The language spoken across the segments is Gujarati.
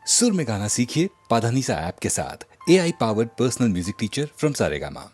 सुर में गाना सीखिए पाधानीसा ऐप के साथ AI powered personal music teacher from Saregama.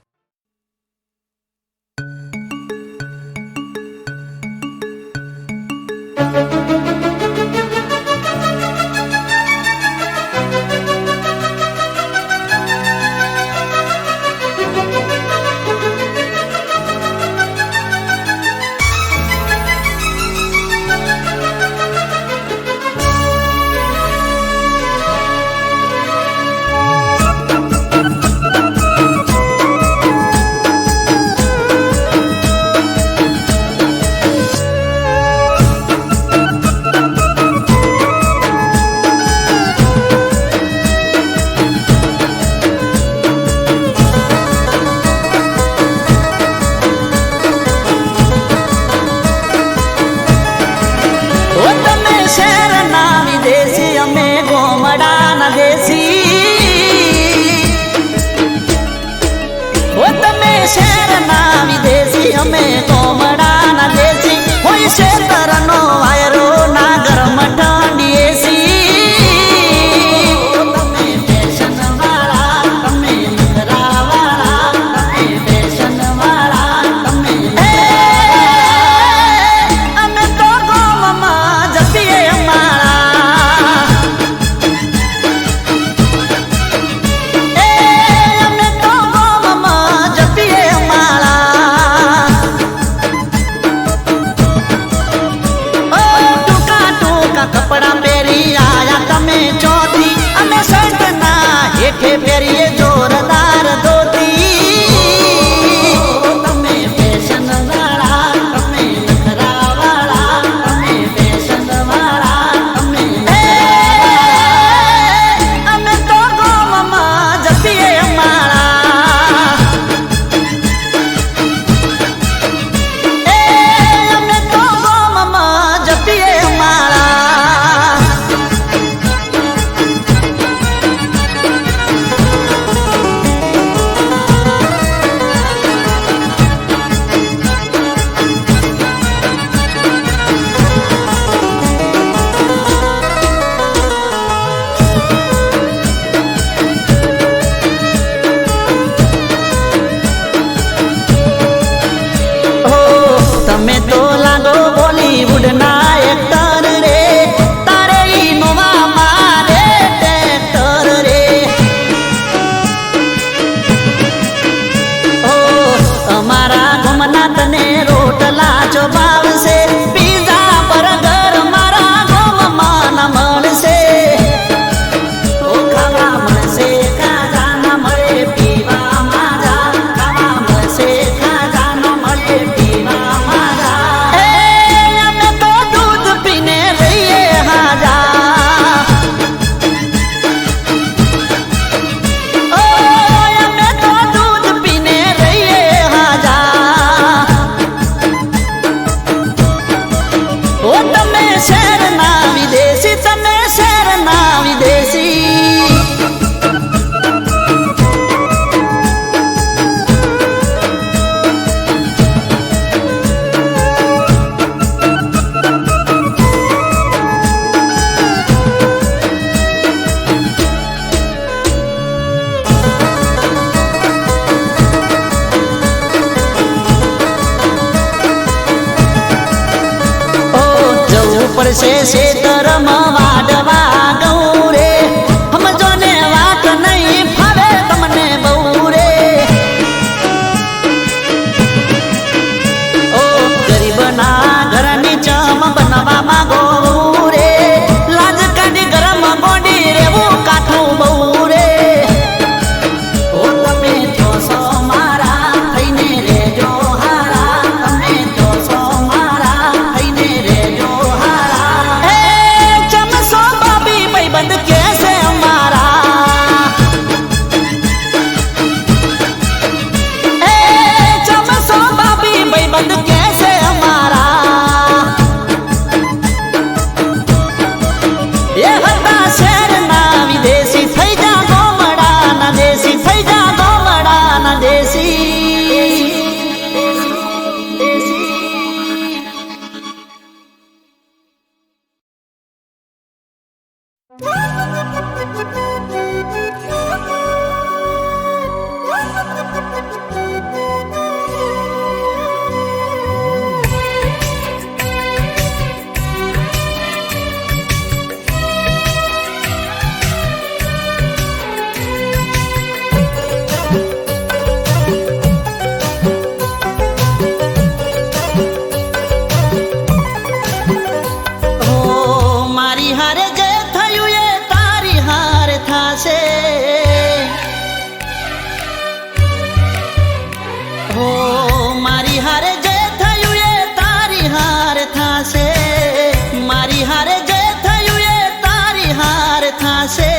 થાશે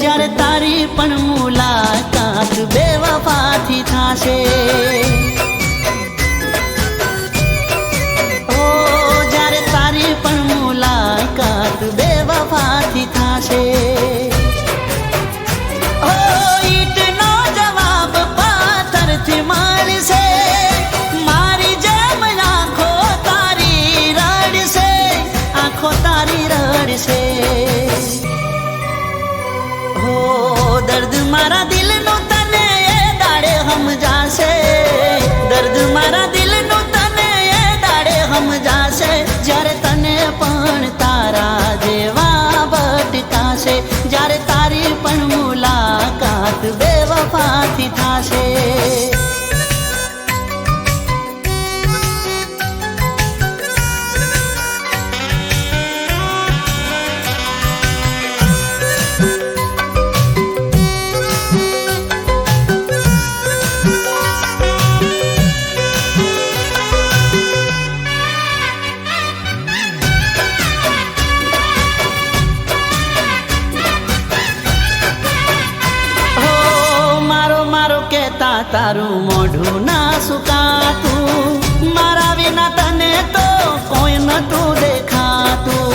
જ્યારે તારી પણ મુલાકાત બેવફાથી થાશે ઓ જ્યારે તારી પણ મુલાકાત બેવફાથી થાશે ઓ ઈટનો જવાબ પાથરથી મળશે મારી જેમ આંખો તારી રડશે આંખો તારી રડશે હો દર્દ મારા દિલનું તને એ દાડે સમજાશે દર્દ મારા દિલનું તને એ દાડે સમજાશે જ્યારે તને પણ તારા જેવા ભટકાશે જ્યારે તારી પણ મુલાકાત બેવફાથી થાશે તારું મોઢું ના સુકાતું મારા વિના તને તો કોઈ નતું દેખાતું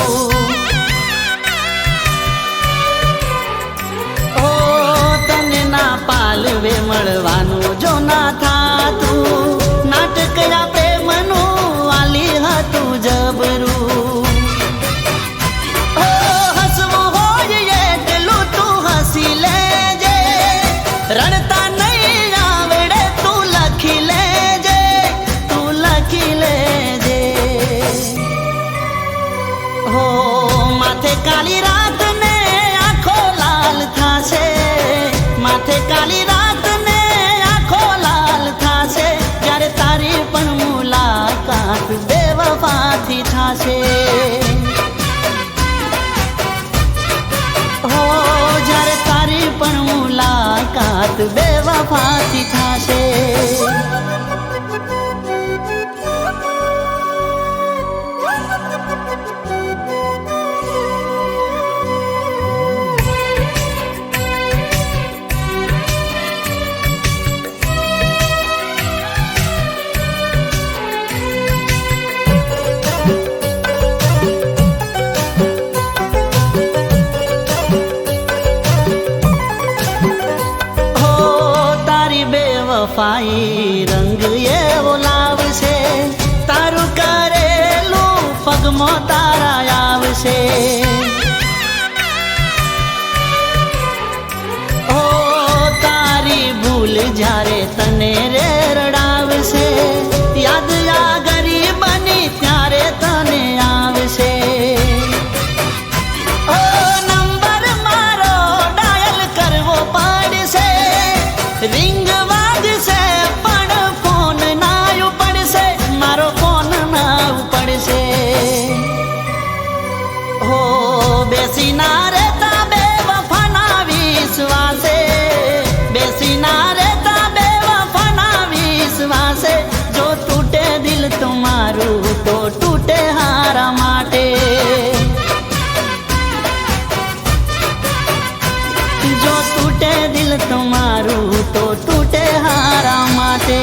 ઓ તને ના પાલવે મળવાનું જો ના થાતું નાટકયા પ્રેમનું આલી હતું જબરું ઓ હસવું હોય એટલું તું હસી લેજે રડતા કાલી રાત ને આંખો લાલ થાશે માથે કાલી રાત ને આંખો લાલ થાશે જ્યારે તારી પણ મુલાકાત બેવફાથી થાશે હો જ્યારે તારી પણ મુલાકાત બેવફાથી થાશે વફાઈ રંગ એવો લાવશે તારું કરેલું પગમાં તારા આવશે ઓ તારી ભૂલ જ્યારે તને રે રડાવશે યાદ આ ગરીબની ત્યારે તને આવશે ઓ નંબર મારો ડાયલ કરવો પડશે રિંગ પણ ફોન ના ઉપડશે મારો ફોન ના ઉપડશે હો બેસી ના રહેતા બેવફાના વિશ્વાસે બેસી ના રહેતા બેવફાના વિશ્વાસે જો તૂટે દિલ તમારું તો તૂટે હારા માટે જો તૂટે દિલ તમારું તો તૂટે હારા માટે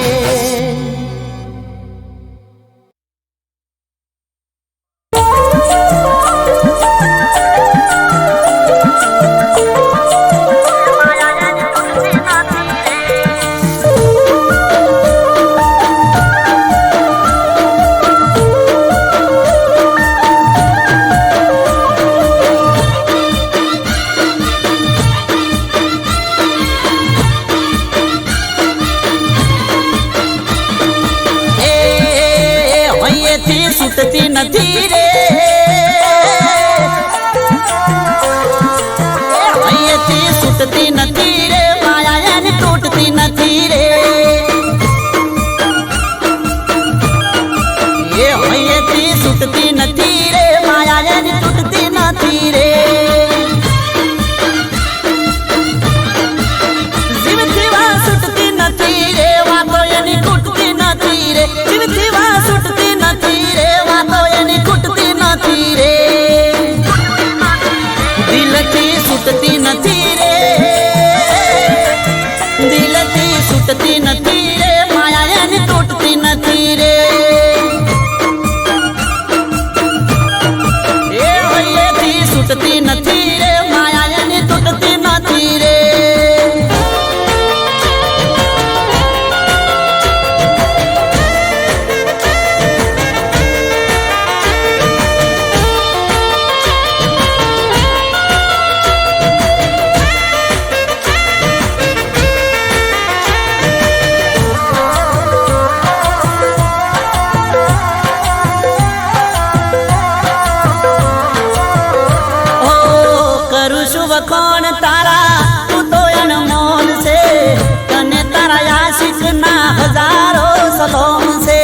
છૂટતી નથી રે અહીંયાથી છૂટતી નથી રે માયા એની તૂટતી નથી રે એ અહીંયાથી છૂટતી નથી રે માયા એની તૂટતી નથી રે જીવથી વા છૂટતી નથી રે વાતો એની ખૂટતી નથી રે જીવથી વા છૂટતી નથી રે વાતો એની ખૂટતી નથી રે છૂટતી નથી રે, દિલથી છૂટતી નથી રે, માયા એની તૂટતી નથી રે. એ હૈયેથી છૂટતી નથી રે, માયા એની તૂટતી નથી રે. વખોણ તારા તું તો અનમોલ છે, તને તારા આશિક ના હજારો સલોમ છે.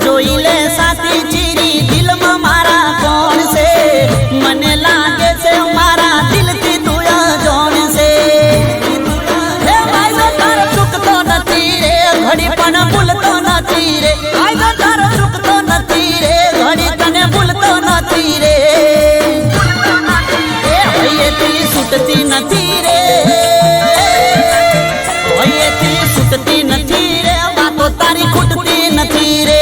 જોઈ લે સાથી ચીરી દિલમાં મારા કોણ છે, મને લાગે છે મારા દિલથી તું અજોણ છે. હે ભાઈ તારો ચૂકતો નથી રે, ઘડી પણ ભૂલતો નથી રે. ભાઈ તારો ચૂકતો નથી રે, ઘડી તને ભૂલતો નથી રે. એ હૈયેથી છૂટતી નથી રે, હૈયેથી છૂટતી નથી રે, વાતો તારી ખૂટતી નથી રે.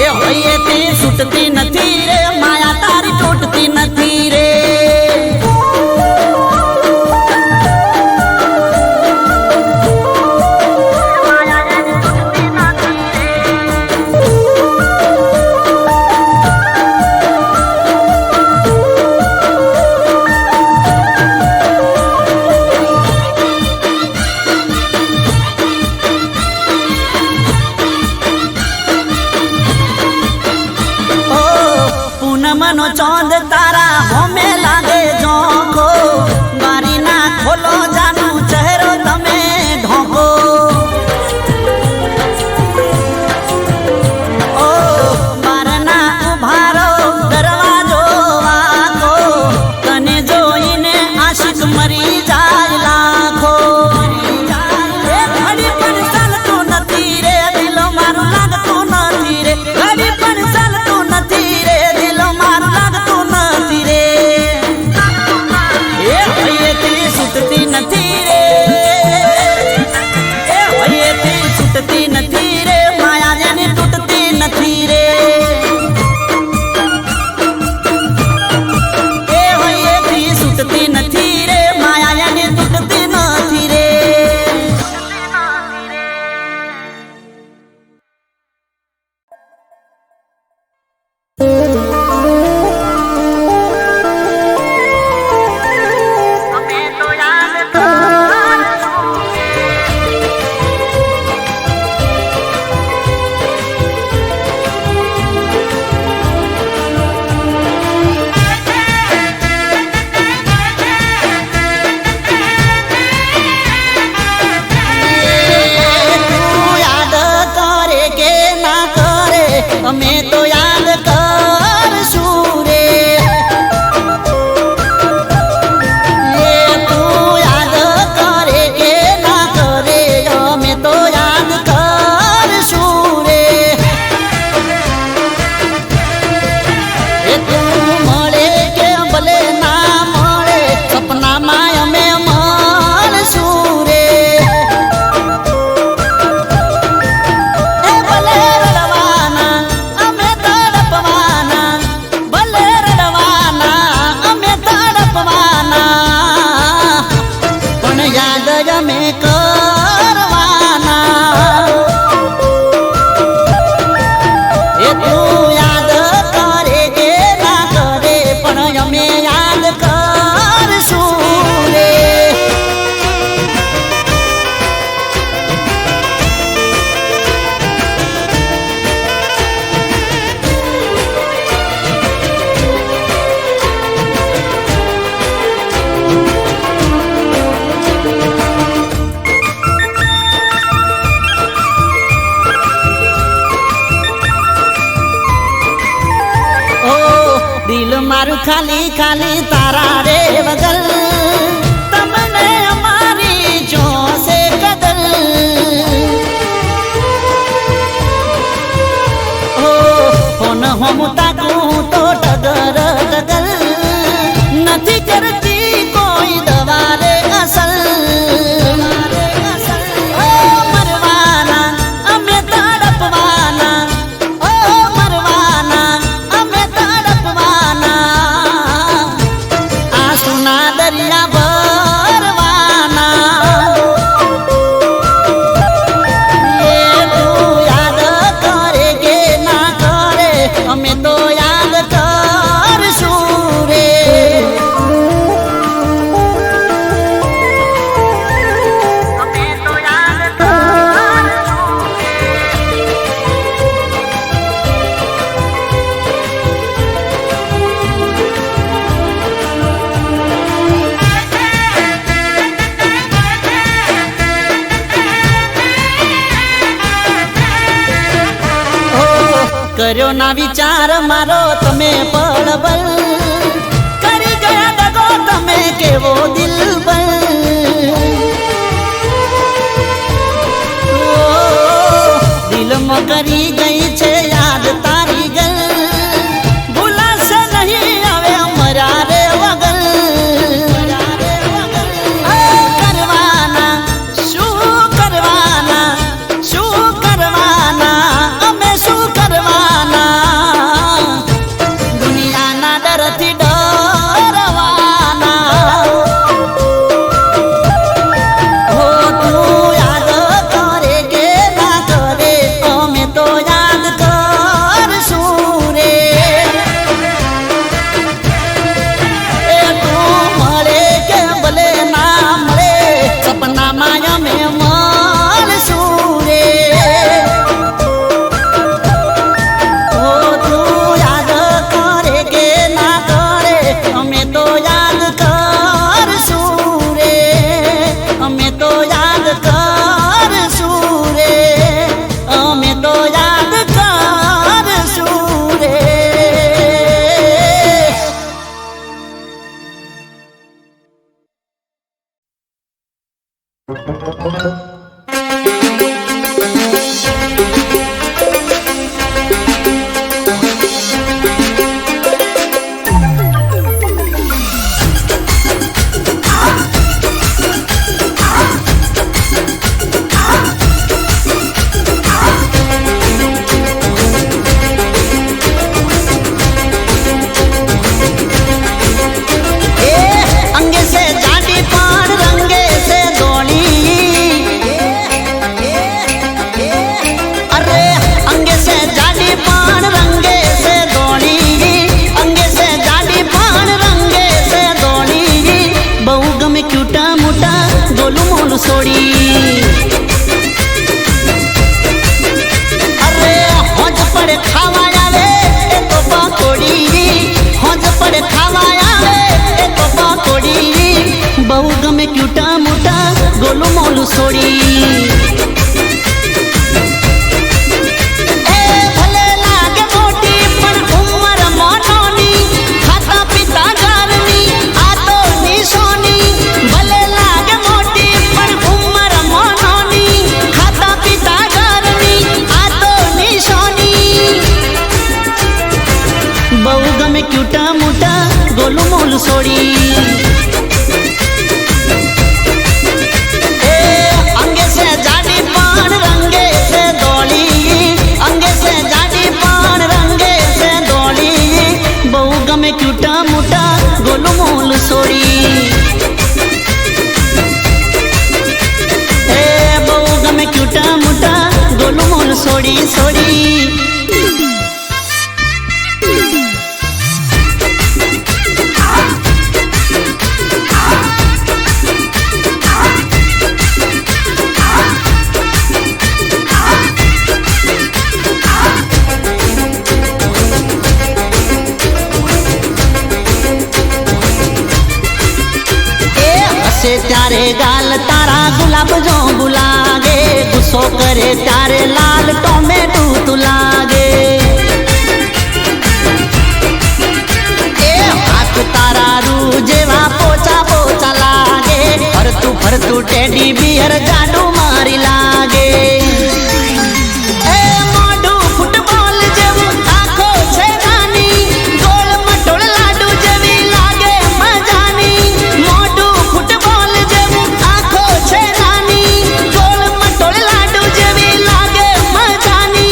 એ હૈયેથી છૂટતી નથી રે, માયા તારી તૂટતી નથી રે. પૂનમનો ચોંદ તારા હોમે લાગે ઝોંકો, બારી ના ખોલો જાનું ચહેરો તમે ઢોકો. ઓ બારના ઉભારો દરવાજો વાકો, તને જોઈને આશિક મરી જાય લાખો. એ ઘડી પણ ચાલતું નથી રે, દિલ મારું લાગતું નથી રે, ઘડી પણ ચાલતું નથી રે, દિલ મારું લાગતું નથી રે. એ હૈયેથી છૂટતી નથી રે, એ હૈયેથી છૂટતી નથી રે, માયા જેની તૂટતી નથી રે. એ હૈયેથી છૂટતી નથી રે, માયા જેની તૂટતી નથી રે. અમે તો યાદ કરશું રે, એ તું યાદ કરે કે ના કરે, અમે તો યાદ કરશું રે. એ તું મળે કે ભલે ના મળે, સપનામાં અમે મળશું રે. એ ભલે રડવાના અમે તડપવાના, ભલે રડવાના અમે તડપવાના, પણ યાદ અમે કરવાના. એ તું યાદ કરે કે ના કરે, પણ અમે યાદ કરશું રે. દિલ મારું ખાલી ખાલી તારા રે વગર, તમને અમારી જોશે કદર. કર્યો ના વિચાર મારો તમે પડબલ કરી ગયા દગો તમે કેવો દિલબર દિલમાં કરી ગઈ છે યાદ તારી ગલ ભૂલાશે નહીં હવે મરા રે વગર કરવાના શું કરવાના શું કરવાના અમે શું કરવાના દુનિયાના ડરથી ડરવાના હો તું યાદ કરે કે ના કરે અમે તો યાદ કરશું રે એ તું મળે કે ભલે ના મળે સપનામાં અમે મળશું રે ઓ તું યાદ કરે કે ના કરે અમે તો યાદ કરશું રે અમે તો યાદ કરશું રે અમે તો યાદ કરશું રે अंगे से जाडी पान रंगे से दोनी अरे अंगे से जाडी पान रंगे से दोनी अंगे से जाडी पान रंगे से दोनी बहु गमे क्यूटा मोटा गोलू मोलू सोड़ी अरे होज पड़े खावा आवे ए तो पकोड़ी होज पड़े खावा आवे ए तो पकोड़ी बहु गमे क्यूटा मोटा गोलू मोलू सोड़ी ए भले लागे मोटी पण उमर मोटोनी खाता पीता घरनी आ तो निशोनी भले लागे मोटी पण उमर मोटोनी खाता पीता घरनी आ तो निशोनी बहु गमे क्यूटा मोटा गोलू मोलू सोड़ी ए अंगे से जाडी पान रंगे से दोली अंगे से जाडी पान रंगे से दोली बहु गमे क्यूटा मोटा गोलू मोलू सोड़ी ए बहु गमे क्यूटा मोटा गोलू मोलू सोड़ी सोड़ी हसे त्यारे गाल तारा गुलाब जो बुलागे गुस्सो करे त्यारे लाल टोमेटो तू लागे ए हाथ तारा रू जेवा पोचा पोचा लागे फरतू टेडी बियर जाडू मारी लागे ए मोडू फुटबॉल जेवू आखो छे नानी गोल मटोल लाडू जेवी लागे मजानी मोडू फुटबॉल जेवू आखो छे नानी गोल मटोल लाडू जेवी लागे मजानी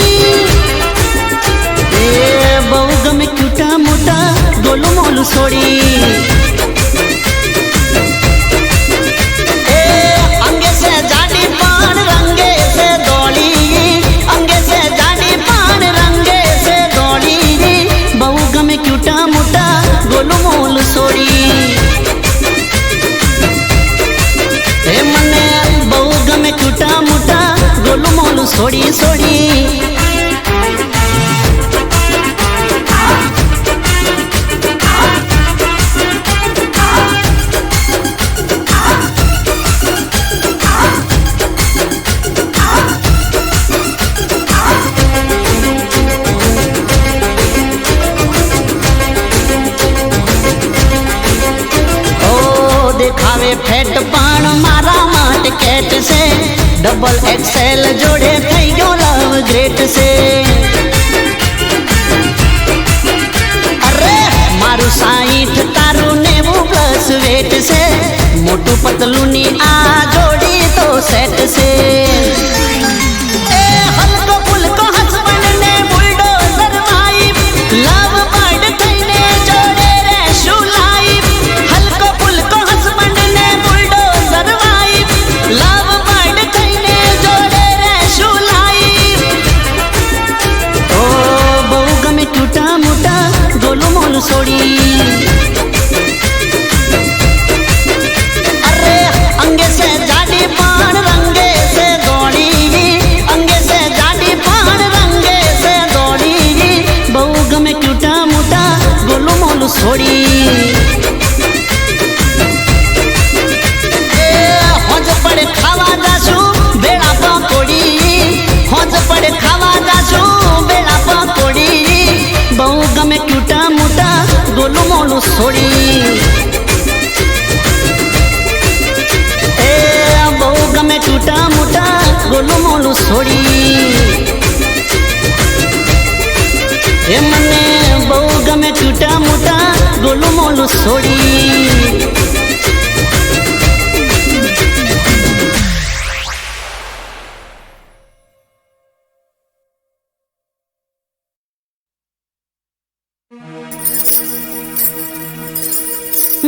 ए बहु गमे क्यूटा मोटा गोलू मोलू सोड़ी अंगे से जाडी पान रंगे से दोली अंगे से जाडी पान रंगे से दोली बहु गमे क्यूटा मोटा गोलू मोलू सोड़ी ए मने बहु गमे क्यूटा मोटा गोलू मोलू सोड़ी सोड़ी डबल एक्सेल जोड़े થઈ ગયો લવ ગ્રેટ છે અરે મારું 60 તારું 90 પ્લસ વેટ છે મોટું પતલું ની આ જોડી તો સેટ છે એ હલકો ફુલકો હસબન્ડ ને બુલડોઝર વાઈફ લવ બર્ડ થઈને જોડે રહેશું લાઈફ હલકો ફુલકો હસબન્ડ ને બુલડોઝર વાઈફ લવ બર્ડ થઈને જોડે રહેશું લાઈફ ઓ બહુ ગમે ટૂટા મોટા ગોલું મોલું છોડી अंगे से जाडी पान रंगे से दौड़ी अंगे से जाडी पान रंगे से दौड़ी बहु गमे क्यूटा मोटा गोलू मोलू छोड़ी होज पड़े खावा जाशू बेड़ा पकोड़ी होज पड़े खावा जाशू बेड़ा पकोड़ी बहु गमे क्यूटा मोटा गोलू मोलू छोड़ी गमे टूटा मोटा गोलू मोलू छोड़ी हे मने बहु गमे टूटा मोटा गोलू मोलू छोड़ी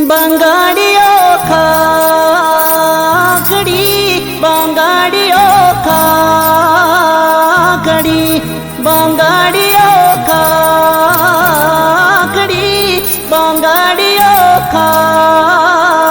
बंगाड़ियो खाकड़ी बंगाड़ियो खाकड़ी बंगाड़ियो खाकड़ी बंगाड़ियो खाकड़ी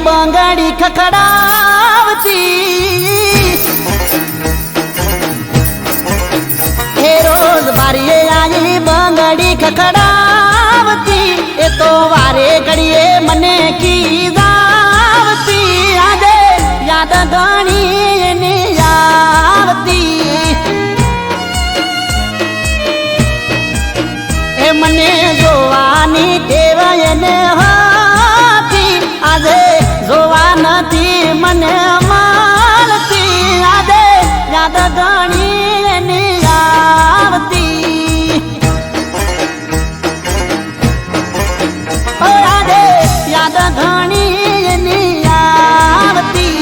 बंगाड़ी खखड़ावती हे रोज बारिये आई बंगाड़ी खखड़ावती ए तो वारे घड़िए मने की दावती आदे याद गानी ने आवती ए मने जोवानी टेवयने होती आदे जोवा નથી મને માલતી યાદે યાદ ગણી એની આવતી ઓ યાદે યાદ ગણી એની આવતી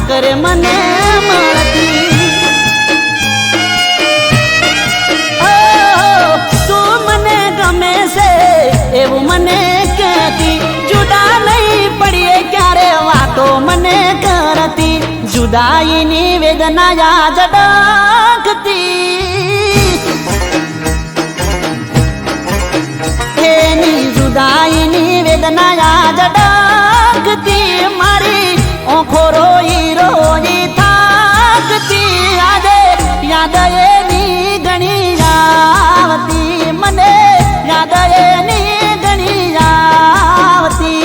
करे मने मारती ओ तू मने गमे से एवं मने कहती जुदा नहीं पड़िए क्यारे वातो मने करती जुदाई नी वेदना याद डाकती हे नी जुदाई नी वेदना याद डाकती मारी ओखो रोई रोई थाकती यादे याद एनी घणी आवती मने याद एनी घणी आवती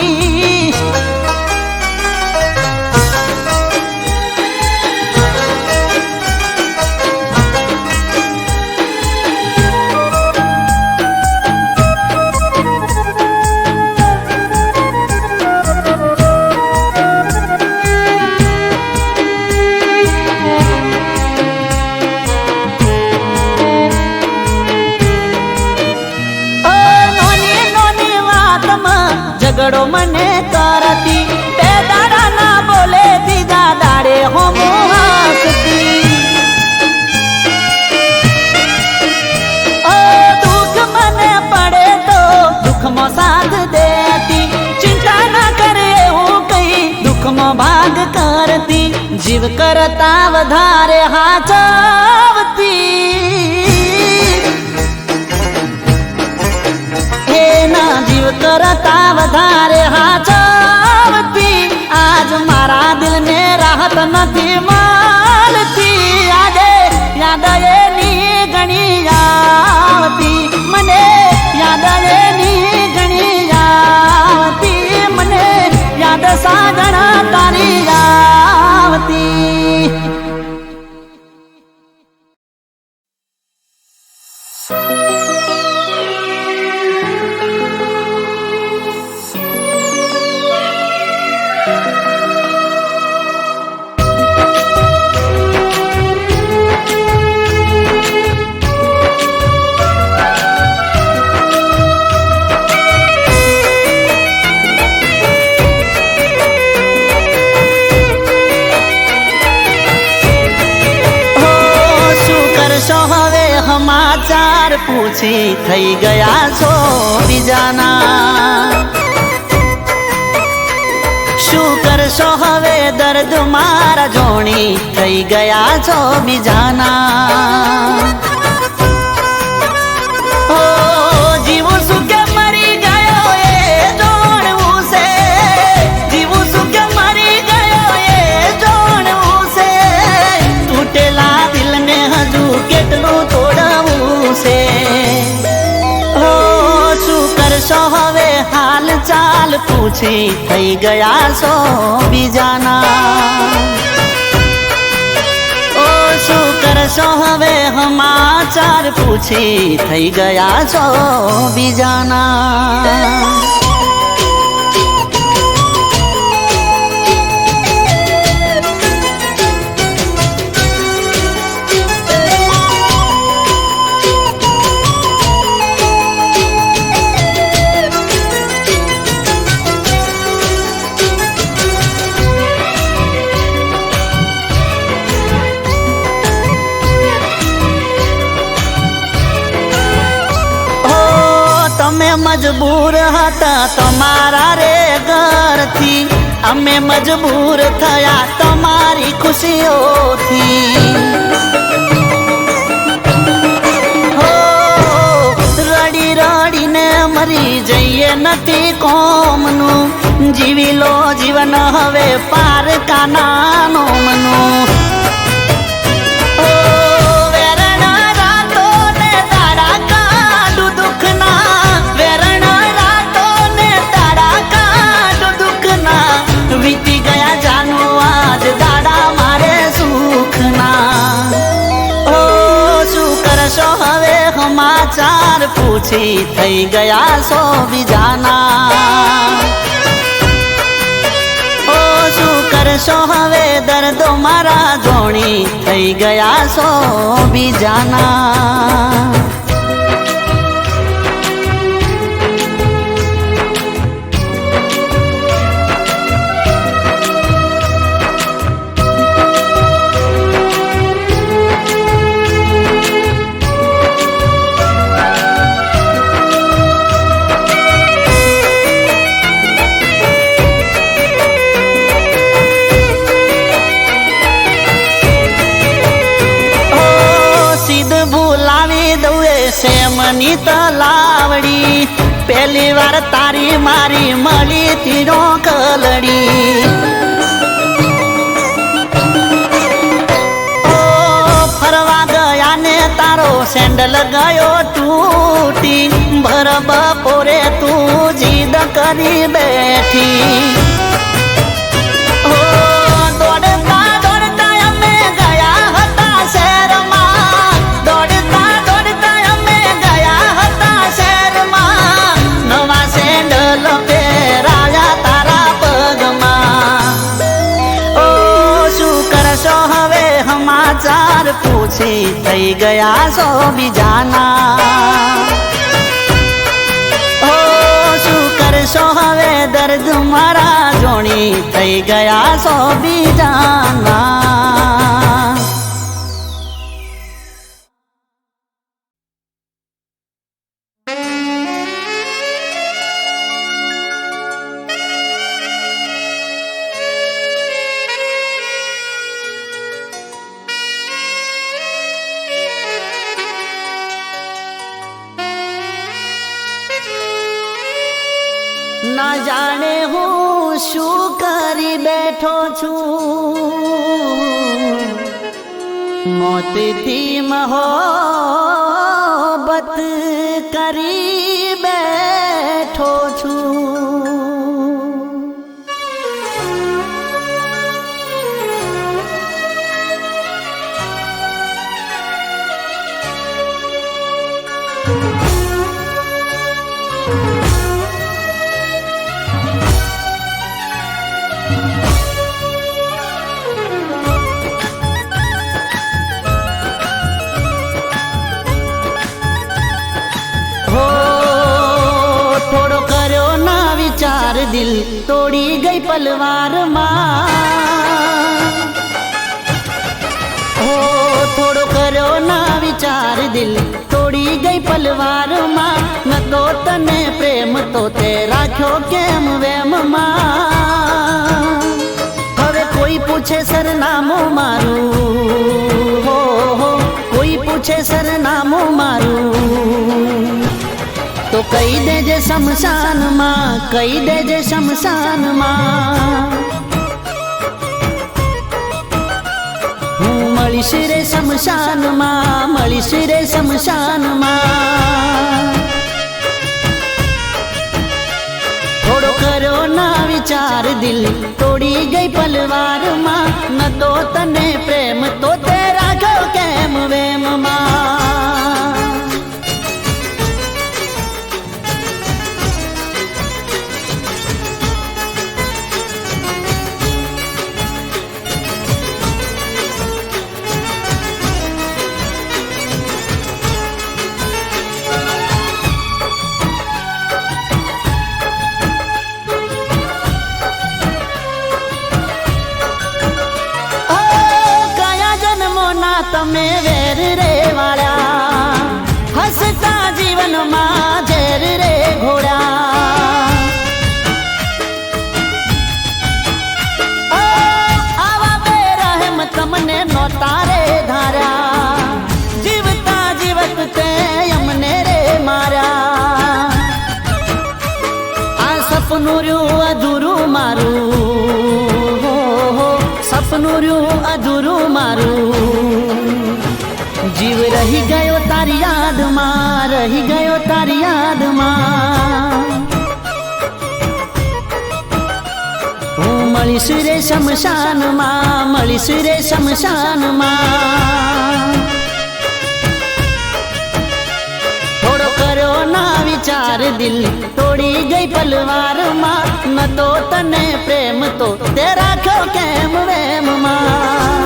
હાચવતી જીવ કરતા વધારે હાચવતી એના જીવ કરતા વધારે હાચવતી આજ મારા દિલને રાહત નથી મળતી આજે યાદ એની ઘણી આવતી મને યાદ એની ઘણી આવતી મને યાદ સાજણા તારી આવતી સમાચાર પૂછી થઈ ગયા છો બીજાના શું કરશો હવે દર્દ મારા જોણી થઈ ગયા છો બીજાના ઓ જીવું શું કે મરી ગયો એ જોણવું છે જીવું શું કે મરી ગયો એ જોણવું છે તૂટેલા દિલને હજુ કેટલું શું કરશો હવે હાલ ચાલ પૂછી થઈ ગયા છો બીજાના ઓ શું કરશો હવે સમાચાર પૂછી થઈ ગયા છો બીજાના મજબૂર હતા તમારા રે ઘરથી અમે મજબૂર થયા તમારી ખુશીઓથી હો રડી રડીને મરી જઈએ નથી કોમનું જીવી લો જીવન હવે પારકાનાનો મનું વીતી ગયા જાનુ આજ દાડા મારે સુખના ઓ શું કરશો હવે સમાચાર પૂછી થઈ ગયા છો બીજાના ઓ શું કરશો હવે દર્દો મારા જોણી થઈ ગયા છો બીજાના મની તલાવડી પહેલી વાર તારી મારી મળી તીરો કલડી ઓ ફરવા ગયા ને તારો સેન્ડલ ગયો તૂટી ભર બપોરે તું જીદ કરી બેઠી સમાચાર પૂછી થઈ ગયા છો બીજાના ઓ શું કરશો હવે દર્દ મારા જોણી થઈ ગયા છો બીજાના જાણે હું શું કરી બેઠો છું મોતથી મોહબ્બત કરી બેઠો છું દિલ તોડી ગઈ પલવારમાં હો થોડો કર્યો ના વિચાર દિલ તોડી ગઈ પલવારમાં ન તો તને પ્રેમ તો તે રાખ્યો કેમ વેમમાં હવે કોઈ પૂછે સરનામું મારું હો કોઈ પૂછે સરનામું મારું તો કહી દેજે શમશાનમાં કહી દેજે શમશાનમાં હું મળીશ રે શમશાનમાં મળીશ રે શમશાનમાં થોડો કર્યો ના વિચાર દિલ તોડી ગઈ પલવારમાં ન તો તને પ્રેમ તો તે રાખ્યો કેમ વેમમાં તમે વેર રે વાળા હસતા જીવનમાં ઝેર રે ઘોડા આવા બેરહેમ તમને નોતા રે ધાર્યા જીવતા જીવત તે અમને રે માર્યા આ સપનું રહ્યું અધૂરું મારું સપનું રહ્યું અધૂરું મારું જીવ રહી ગયો તારી યાદમાં રહી ગયો તારી યાદમાં હું મળીશ રે શમશાનમાં મળીશ રે શમશાનમાં થોડો કર્યો ના વિચાર દિલ તોડી ગઈ પલવારમાં ન તો તને પ્રેમ તો તે રાખ્યો કેમ વેમમાં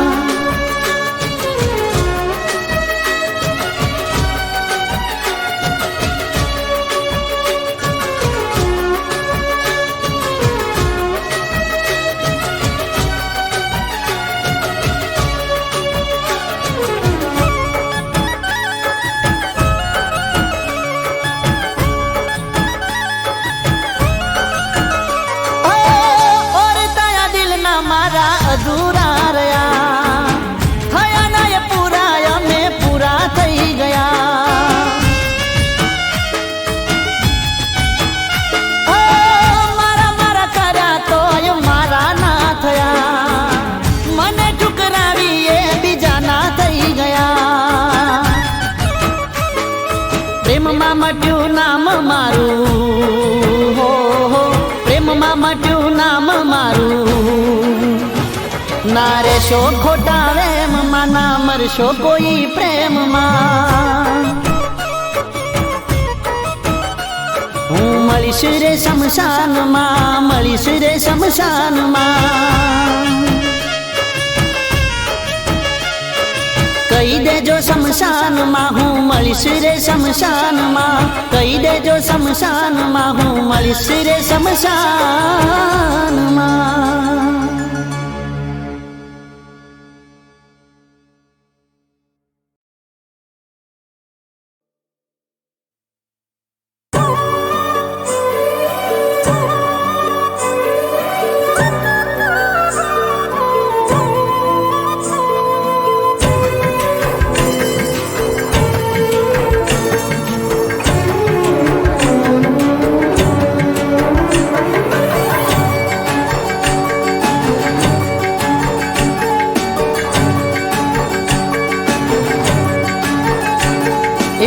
અધૂરા રહ્યા થયા ના એ પૂરા અમે પૂરા થઈ ગયા મારા મારા કર્યા તો મારા ના થયા મને ઠુકરાવી એ બીજા ના થઈ ગયા પ્રેમમાં મટ્યું નામ મારું હો પ્રેમમાં મટ્યું નામ મારું ના રેશો ખોટા વેમમાં ના મરશો કોઈ પ્રેમમાં હું મળીશ રે શમશાનમાં મળીશ રે શમશાનમાં કહી દેજો શમશાનમાં હું મળીશ રે શમશાનમાં કહી દેજો શમશાનમાં હું મળીશ રે શમશાનમાં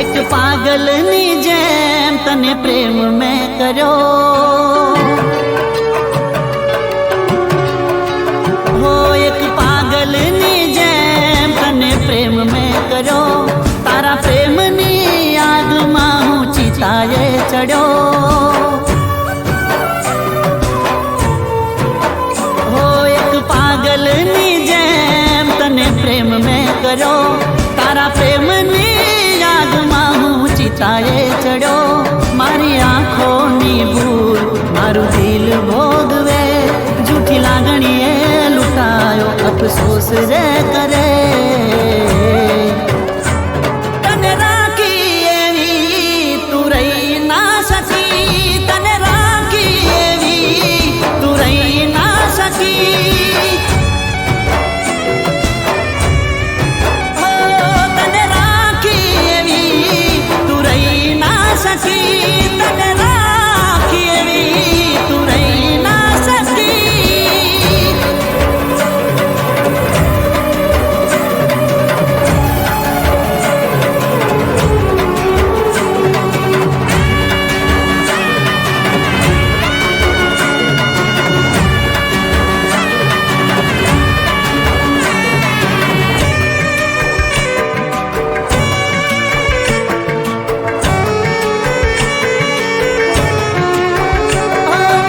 એક પાગલની જેમ તને પ્રેમ મેં કર્યો, હો એક પાગલની જેમ તને પ્રેમ મેં કર્યો, તારા પ્રેમની આગમાં હું ચિતાએ ચડ્યો, હો એક પાગલની જેમ તને પ્રેમ મેં કર્યો, તારા પ્રેમની આગમાં હું ચિતાએ ચડ્યો, મારી આંખોની ભૂલ મારું દિલ ભોગવે, જૂઠી લાગણીએ લૂંટાયો અફસોસ રે કરે, તને રાખી એવી તું રહી ના શકી, તને રાખી એવી તું રહી ના શકી, તને રાખી એવી તું રહી ના શકી, તને રાખી એવી તું રહી ના શકી.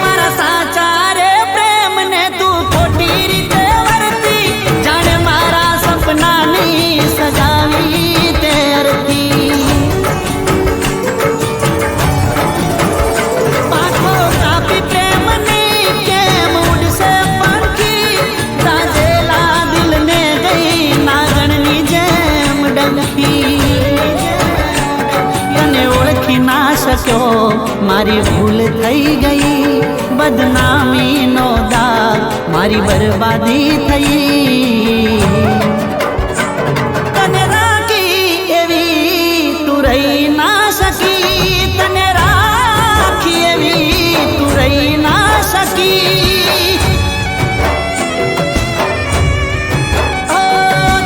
મારા સાચા રે પ્રેમને તું ખોટી રીતે વર્તી, જાણે મારા સપનાની સજાવી તે અરતી, પાછો કાપી પ્રેમની કેમ ઉડશે પંખી, દાજેલા દિલને ગઈ નાગણની જેમ ડંખી, તને ઓળખી ના શક્યો મારી ભૂલ થઈ ગઈ, બદનામીનો દાગ મારી બરબાદી થઈ, તને રાખી એવી તું રહી ના શકી, તને રાખી એવી તું રહી ના શકી,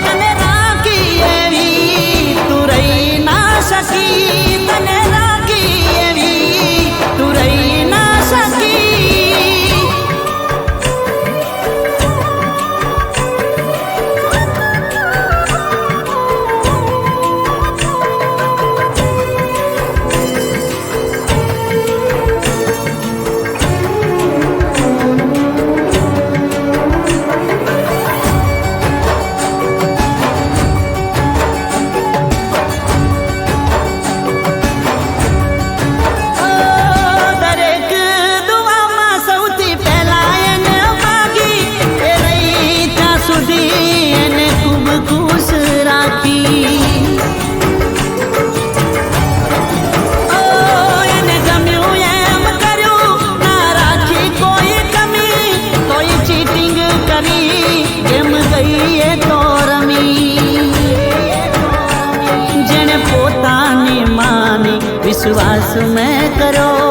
તને રાખી એવી તું રહી ના શકી, તને રાખી એવી તું રહી ના શકી. દરેક દુઆમાં સૌથી પહેલા એને માગી, એ રહી ત્યાં સુધી એને ખૂબ ખુશ રાખી, એને ગમ્યું એમ કર્યું ના રાખી કોઈ કમી, કોઈ ચીટિંગ કરી એમ ગઈ એ તો રમી, જેને પોતાની માની વિશ્વાસ મેં કર્યો,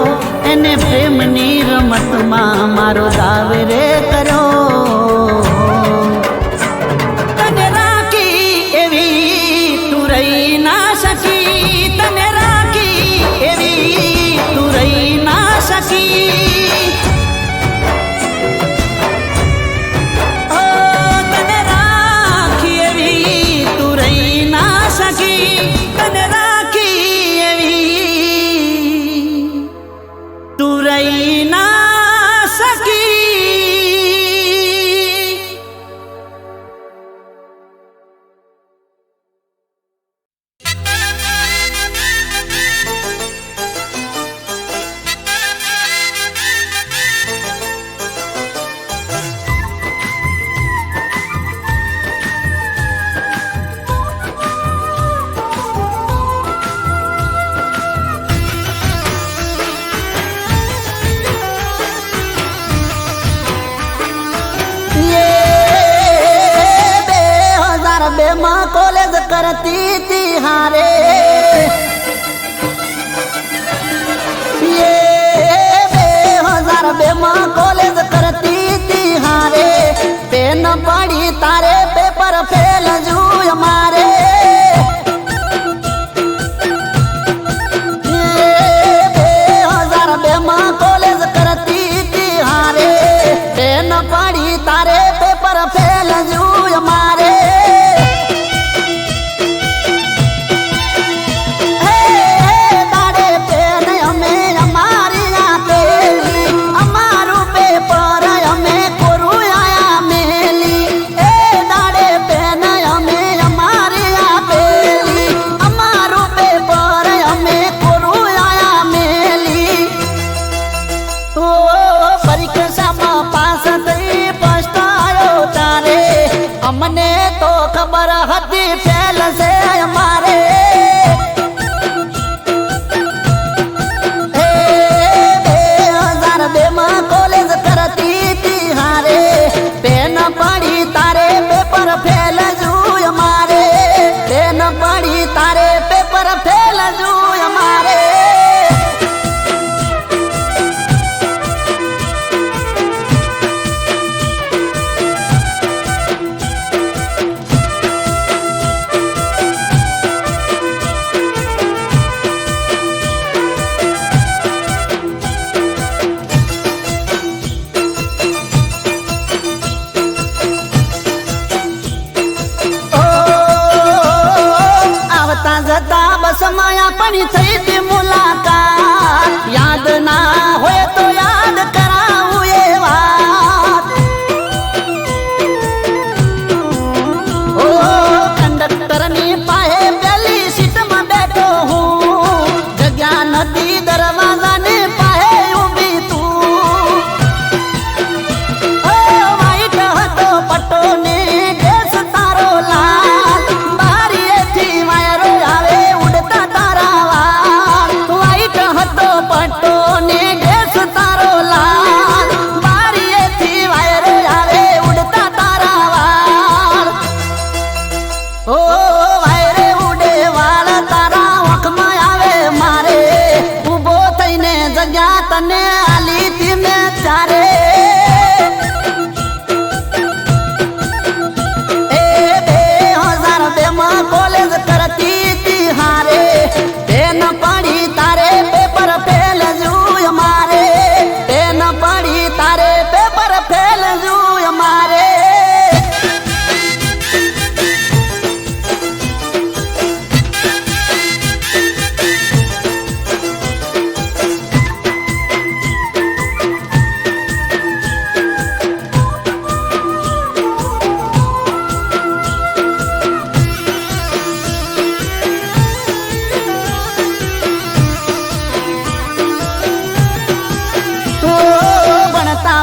એને પ્રેમની રમતમાં મારો દાવ રે કર્યો, તને રાખી એવી તું રહી ના શકી, તને રાખી એવી તું રહી ના શકી, તને રાખી એવી તું રહી ના શકી, તને રાખી એવી તું રહી ના શકી. માં કોલેજ કરતી તી હારે, ये 2002 માં કોલેજ કરતી તી હારે, પેન પડી તારે પેપર ફેલ જુય મારે, અમને તો ખબર હતી ફેલ છે અમારે કોલેજ કરતી હતી હારે પેન પડી તારે પેપર ફેલ જોય અમારે પેન પડી તારે પેપર ફેલ જોય અમારે જતા બસ માયા પણ થઈ હતી મુલાકાત યાદ ના હોય તો યાદ કરાવું એ વાત ઓ કંડક્ટર ની પાસે પેલી સીટમાં બેઠો હું જગ્યા નથી દરવાજા ની પાસે ઊભી તું ઓ વાઈટ હતો પટ્ટો ને ડ્રેસ તારો લાલ બારીએથી વાયરો પટ્ટો ને ડ્રેસ તારો લાલ બારીએથી વાયરો આવે ઉડતા તારા વાળ ઓ વાયરે ઉડે વાળ તારા વખમાં આવે મારે ઊભો થઈને જગ્યા તને આલી તી મેં ચારે એ 2002 માં કોલેજ કરતી તી હારે બેન પડી તારે પેપર ફેલ જોય અમારે બેન પડી તારે પેપર ફેલ જોય અમારે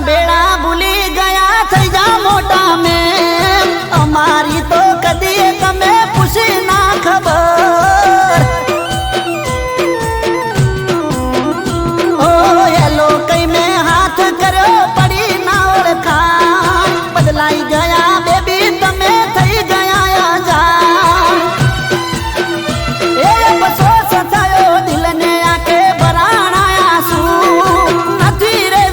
બેડા ભૂલી ગયા થઈ જા મોટા મેં અમારી તો કદી તમે પૂછી ના ખબર ઓ હેલો કઈ મેં હાથ કર્યો પડી ના ઓળખા બદલાઈ ગયા બેબી તમે થઈ ગયા જા એ અફસોસ થયો દિલને આંખે ભરાણા શું નથી રે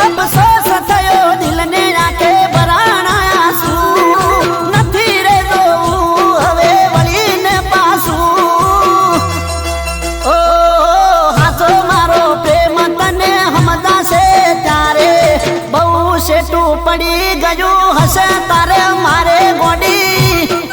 અફસોસ થયો દિલને આંખે ભરાણા શું નથી રે જોવું હવે વળીને પાછું ઓ હાથો મારો પ્રેમ તને હમદાશે ત્યારે બહુ શેઠું પડી ગયું હશે તારે મારે ગોડી